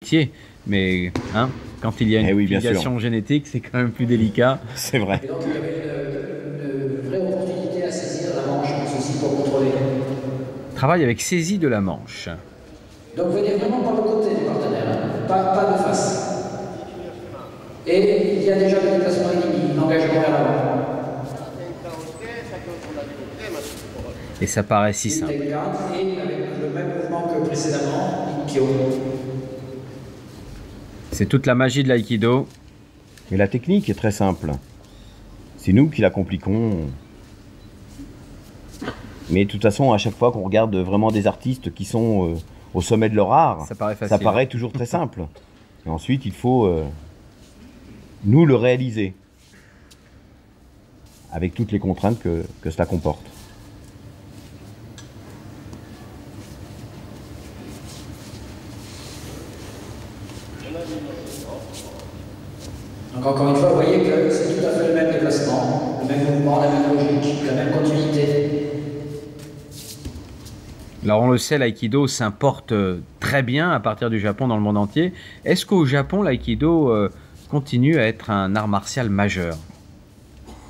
métier, mais hein, quand il y a une filiation génétique, c'est quand même plus délicat. C'est vrai. Et donc il y avait une vraie opportunité à saisir la Manche, ceci pour contrôler. Travail avec saisie de la Manche. Donc venir vraiment par le côté du partenaire, hein, pas de face. Et il y a déjà le déplacement ennemi, l'engagement vers l'avant. Et ça paraît si simple. Et avec le même mouvement que précédemment, Kyo. C'est toute la magie de l'aïkido. Mais la technique est très simple. C'est nous qui la compliquons. Mais de toute façon, à chaque fois qu'on regarde vraiment des artistes qui sont au sommet de leur art, ça paraît toujours très simple. Et ensuite, il faut nous le réaliser. Avec toutes les contraintes que cela comporte. Donc encore une fois, vous voyez que c'est tout à fait le même déplacement, le même mouvement, la même logique, la même continuité. Alors on le sait, l'aïkido s'importe très bien à partir du Japon dans le monde entier. Est-ce qu'au Japon, l'aïkido continue à être un art martial majeur?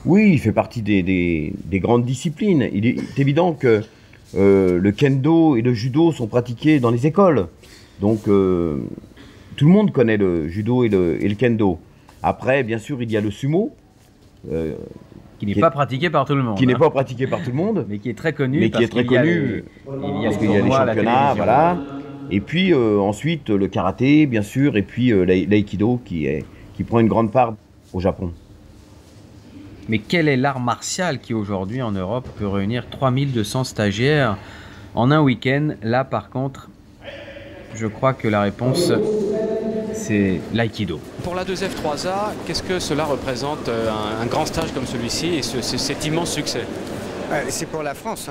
Oui, il fait partie des grandes disciplines. Il est évident que le kendo et le judo sont pratiqués dans les écoles. Donc tout le monde connaît le judo et le kendo. Après, bien sûr, il y a le sumo. Qui n'est pas pratiqué par tout le monde. Qui n'est pas pratiqué par tout le monde. Mais qui est très connu. Mais qui est très connu. Parce qu'il y a les championnats, voilà. Et puis ensuite, le karaté, bien sûr. Et puis l'aïkido qui prend une grande part au Japon. Mais quel est l'art martial qui aujourd'hui en Europe peut réunir 3200 stagiaires en un week-end? Là, par contre, je crois que la réponse, c'est l'aïkido. Pour la 2F3A, qu'est-ce que cela représente un grand stage comme celui-ci et cet immense succès? C'est pour la France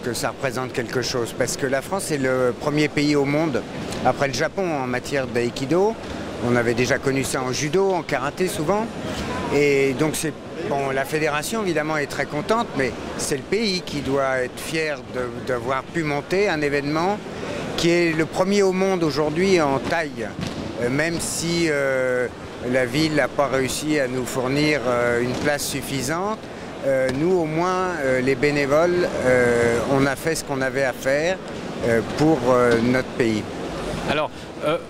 que ça représente quelque chose, parce que la France est le premier pays au monde, après le Japon, en matière d'aïkido. On avait déjà connu ça en judo, en karaté souvent. Et donc bon, la fédération évidemment est très contente, mais c'est le pays qui doit être fier d'avoir pu monter un événement qui est le premier au monde aujourd'hui en taille. Même si la ville n'a pas réussi à nous fournir une place suffisante, nous au moins, les bénévoles, on a fait ce qu'on avait à faire pour notre pays. Alors,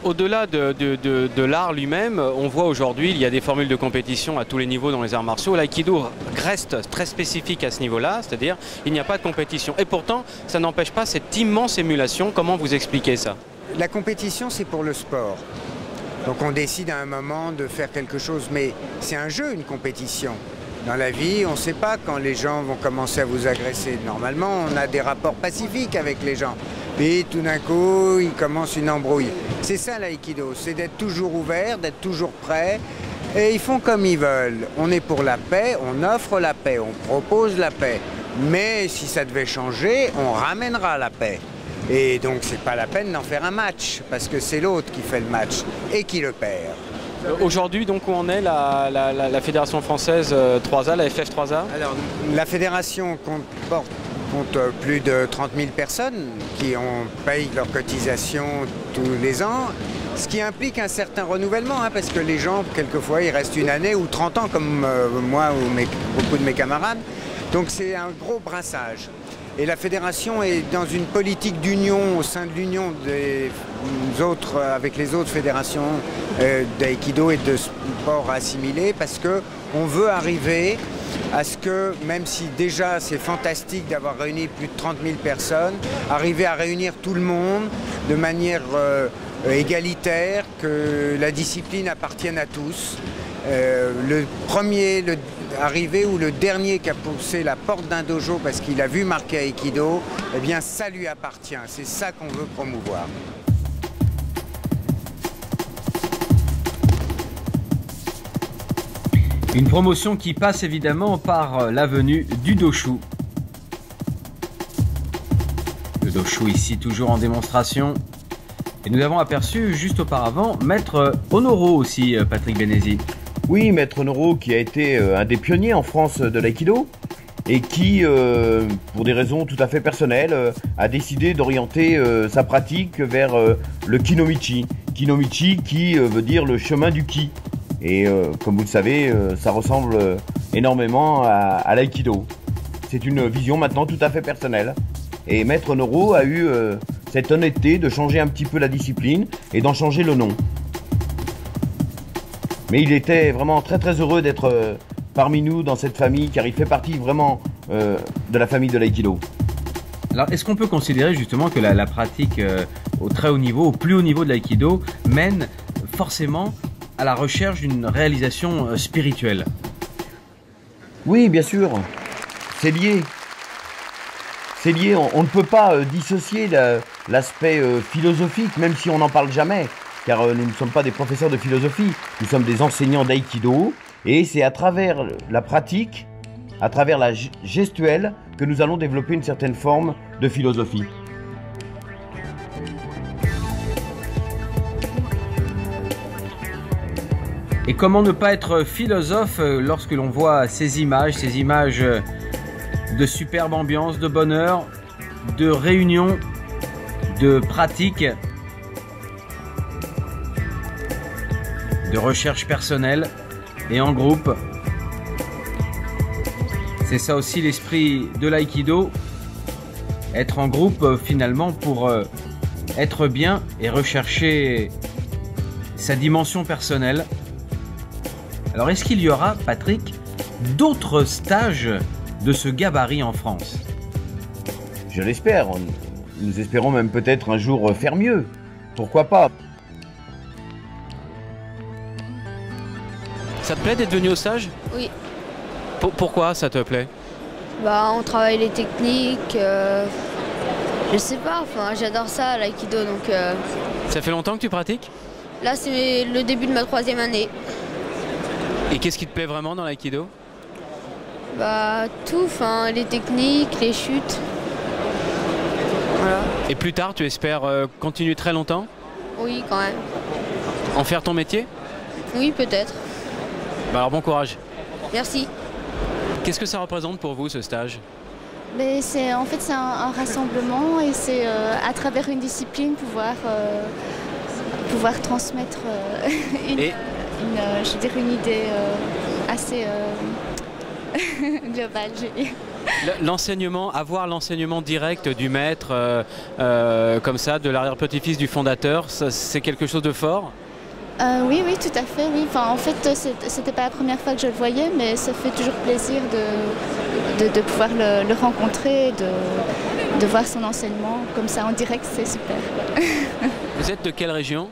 au-delà de l'art lui-même, on voit aujourd'hui il y a des formules de compétition à tous les niveaux dans les arts martiaux. L'aïkido reste très spécifique à ce niveau-là, c'est-à-dire il n'y a pas de compétition. Et pourtant, ça n'empêche pas cette immense émulation. Comment vous expliquez ça? La compétition, c'est pour le sport. Donc on décide à un moment de faire quelque chose, mais c'est un jeu, une compétition. Dans la vie, on ne sait pas quand les gens vont commencer à vous agresser. Normalement, on a des rapports pacifiques avec les gens. Puis tout d'un coup, il commence une embrouille. C'est ça l'aïkido, c'est d'être toujours ouvert, d'être toujours prêt. Et ils font comme ils veulent. On est pour la paix, on offre la paix, on propose la paix. Mais si ça devait changer, on ramènera la paix. Et donc c'est pas la peine d'en faire un match, parce que c'est l'autre qui fait le match et qui le perd. Aujourd'hui, donc, où en est la Fédération Française 3A, la FF3A? Alors, la fédération compte plus de 30 000 personnes qui payent leurs cotisations tous les ans, ce qui implique un certain renouvellement, parce que les gens, quelquefois, ils restent une année ou 30 ans, comme moi ou beaucoup de mes camarades. Donc c'est un gros brassage. Et la fédération est dans une politique d'union au sein de l'union avec les autres fédérations d'aïkido et de sport assimilés, parce qu'on veut arriver à ce que, même si déjà c'est fantastique d'avoir réuni plus de 30 000 personnes, arriver à réunir tout le monde de manière égalitaire, que la discipline appartienne à tous. Le premier arrivé ou le dernier qui a poussé la porte d'un dojo parce qu'il a vu marqué Aikido, eh bien ça lui appartient. C'est ça qu'on veut promouvoir. Une promotion qui passe évidemment par la venue du Doshu. Le Doshu ici toujours en démonstration. Et nous avons aperçu juste auparavant Maître Honoro aussi, Patrick Benesi. Oui, Maître Honoro qui a été un des pionniers en France de l'aïkido et qui, pour des raisons tout à fait personnelles, a décidé d'orienter sa pratique vers le kinomichi, Kinomichi qui veut dire le chemin du ki. Et comme vous le savez, ça ressemble énormément à l'aïkido. C'est une vision maintenant tout à fait personnelle. Et Maître Noro a eu cette honnêteté de changer un petit peu la discipline et d'en changer le nom. Mais il était vraiment très très heureux d'être parmi nous dans cette famille, car il fait partie vraiment de la famille de l'aïkido. Alors, est-ce qu'on peut considérer justement que la pratique au très haut niveau, au plus haut niveau de l'aïkido, mène forcément à la recherche d'une réalisation spirituelle? Oui, bien sûr, c'est lié. C'est lié, on ne peut pas dissocier l'aspect philosophique, même si on n'en parle jamais, car nous ne sommes pas des professeurs de philosophie, nous sommes des enseignants d'aïkido, et c'est à travers la pratique, à travers la gestuelle, que nous allons développer une certaine forme de philosophie. Et comment ne pas être philosophe lorsque l'on voit ces images de superbe ambiance, de bonheur, de réunion, de pratique, de recherche personnelle et en groupe. C'est ça aussi l'esprit de l'aïkido, être en groupe finalement pour être bien et rechercher sa dimension personnelle. Alors est-ce qu'il y aura, Patrick, d'autres stages de ce gabarit en France? Je l'espère, nous espérons même peut-être un jour faire mieux, pourquoi pas. Ça te plaît d'être venu au stage? Oui. Pourquoi ça te plaît? Bah, on travaille les techniques, je sais pas, enfin j'adore ça l'aïkido donc... Ça fait longtemps que tu pratiques? Là c'est le début de ma 3e année. Et qu'est-ce qui te plaît vraiment dans l'aïkido? Bah tout, enfin les techniques, les chutes. Voilà. Et plus tard tu espères continuer très longtemps? Oui quand même. En faire ton métier? Oui peut-être. Bah alors bon courage. Merci. Qu'est-ce que ça représente pour vous ce stage? Mais en fait c'est un rassemblement et c'est à travers une discipline pouvoir transmettre une idée assez globale. L'enseignement, avoir l'enseignement direct du maître, comme ça, de l'arrière-petit-fils du fondateur, c'est quelque chose de fort? Oui, tout à fait. Oui. Enfin, en fait, c'était pas la première fois que je le voyais, mais ça fait toujours plaisir de pouvoir le rencontrer, de voir son enseignement comme ça en direct, c'est super. Vous êtes de quelle région?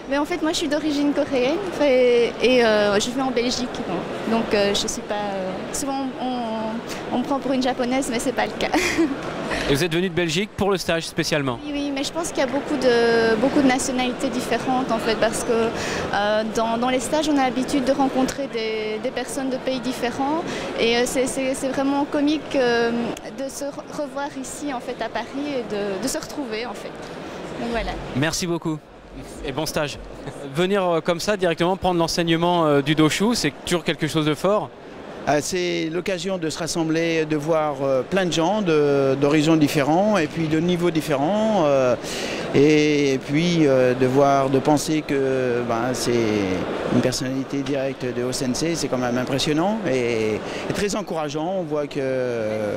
Mais en fait, moi, je suis d'origine coréenne et je vis en Belgique. Donc, je suis pas... souvent, on me prend pour une japonaise, mais c'est pas le cas. Et vous êtes venu de Belgique pour le stage spécialement? Oui, mais je pense qu'il y a beaucoup de nationalités différentes en fait, parce que dans les stages, on a l'habitude de rencontrer des personnes de pays différents, et c'est vraiment comique de se revoir ici en fait à Paris et de se retrouver en fait. Donc voilà. Merci beaucoup. Et bon stage. Venir comme ça directement prendre l'enseignement du Doshu, c'est toujours quelque chose de fort? C'est l'occasion de se rassembler, de voir plein de gens d'horizons différents et puis de niveaux différents, et puis de penser que c'est une personnalité directe de O-sensei, c'est quand même impressionnant et très encourageant. On voit que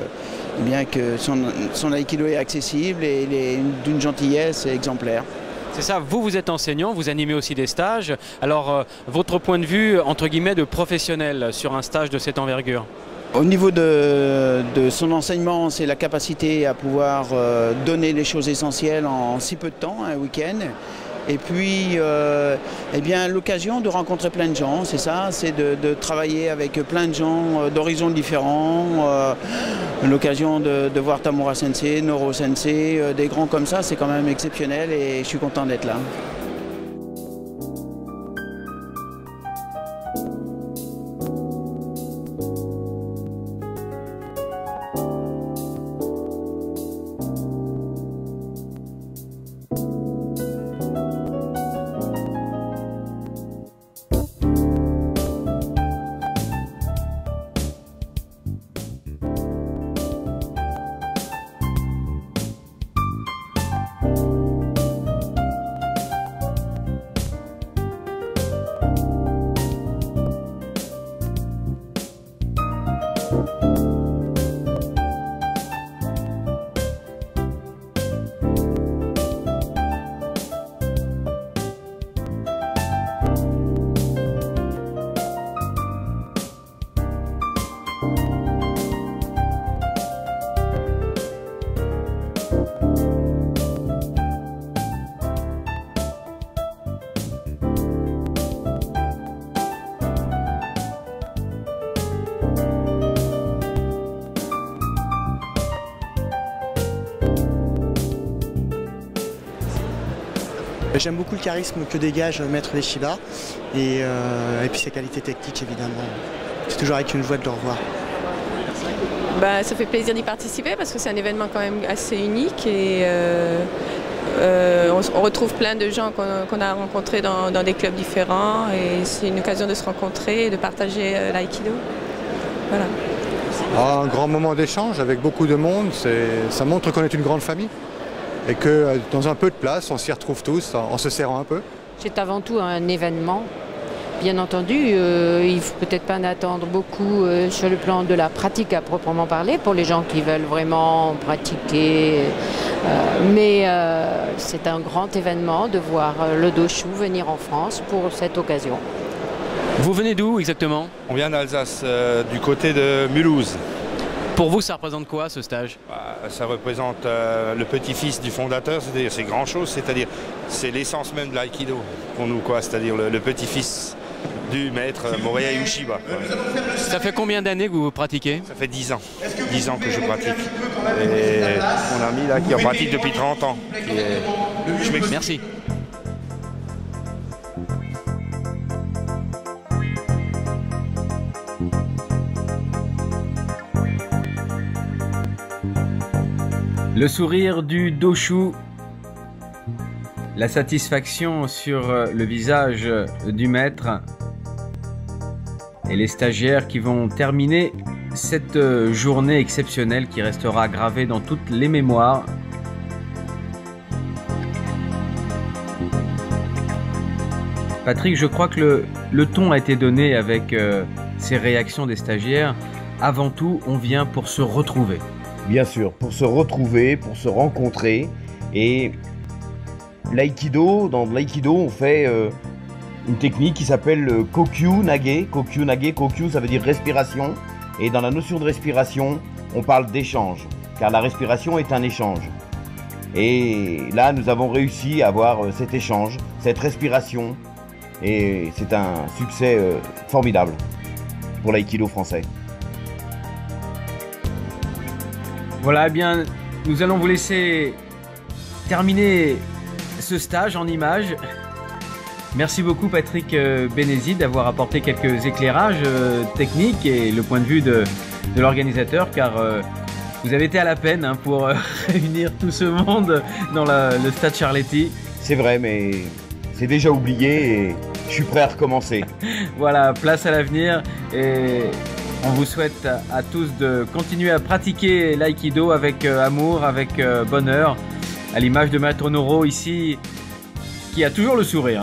son aïkido est accessible et il est d'une gentillesse exemplaire. C'est ça, vous êtes enseignant, vous animez aussi des stages. Alors, votre point de vue, entre guillemets, de professionnel sur un stage de cette envergure? Au niveau de son enseignement, c'est la capacité à pouvoir donner les choses essentielles en si peu de temps, un week-end. Et puis, l'occasion de rencontrer plein de gens, c'est ça, c'est de travailler avec plein de gens d'horizons différents. L'occasion de voir Tamura Sensei, Noro Sensei, des grands comme ça, c'est quand même exceptionnel et je suis content d'être là. J'aime beaucoup le charisme que dégage Maître Leshiba et puis ses qualités techniques évidemment. C'est toujours avec une joie de le revoir. Bah, ça fait plaisir d'y participer parce que c'est un événement quand même assez unique et on retrouve plein de gens qu'on a rencontrés dans des clubs différents et c'est une occasion de se rencontrer et de partager l'aïkido. Voilà. Un grand moment d'échange avec beaucoup de monde, ça montre qu'on est une grande famille et que dans un peu de place, on s'y retrouve tous en se serrant un peu. C'est avant tout un événement. Bien entendu, il ne faut peut-être pas en attendre beaucoup sur le plan de la pratique à proprement parler, pour les gens qui veulent vraiment pratiquer. Mais c'est un grand événement de voir le Doshu venir en France pour cette occasion. Vous venez d'où exactement? On vient d'Alsace, du côté de Mulhouse. Pour vous, ça représente quoi ce stage? Ça représente le petit-fils du fondateur, c'est-à-dire c'est grand-chose, c'est-à-dire c'est l'essence même de l'aïkido pour nous, quoi, c'est-à-dire le petit-fils du maître Morihei Ueshiba. Ça fait combien d'années que vous pratiquez? Ça fait 10 ans. 10 ans que je pratique. Et mon ami là qui en pratique depuis 30 ans. Merci. Le sourire du Doshu, la satisfaction sur le visage du maître et les stagiaires qui vont terminer cette journée exceptionnelle qui restera gravée dans toutes les mémoires. Patrick, je crois que le ton a été donné avec ces réactions des stagiaires. Avant tout, on vient pour se retrouver. Bien sûr, pour se retrouver, pour se rencontrer. Et l'aïkido, dans l'aïkido, on fait une technique qui s'appelle le kokyu nage. Kokyu nage, kokyu ça veut dire respiration. Et dans la notion de respiration, on parle d'échange, car la respiration est un échange. Et là, nous avons réussi à avoir cet échange, cette respiration. Et c'est un succès formidable pour l'aïkido français. Voilà, eh bien, nous allons vous laisser terminer ce stage en images. Merci beaucoup Patrick Bénézy d'avoir apporté quelques éclairages techniques et le point de vue de l'organisateur, car vous avez été à la peine pour réunir tout ce monde dans le stade Charletti. C'est vrai, mais c'est déjà oublié et je suis prêt à recommencer. Voilà, place à l'avenir et on vous souhaite à tous de continuer à pratiquer l'aïkido avec amour, avec bonheur, à l'image de Maître Noro ici, qui a toujours le sourire,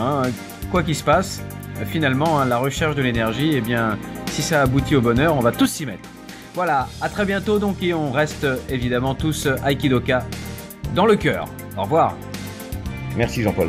quoi qu'il se passe. Finalement, la recherche de l'énergie, eh bien, si ça aboutit au bonheur, on va tous s'y mettre. Voilà, à très bientôt donc, et on reste évidemment tous Aikidoka dans le cœur. Au revoir. Merci Jean-Paul.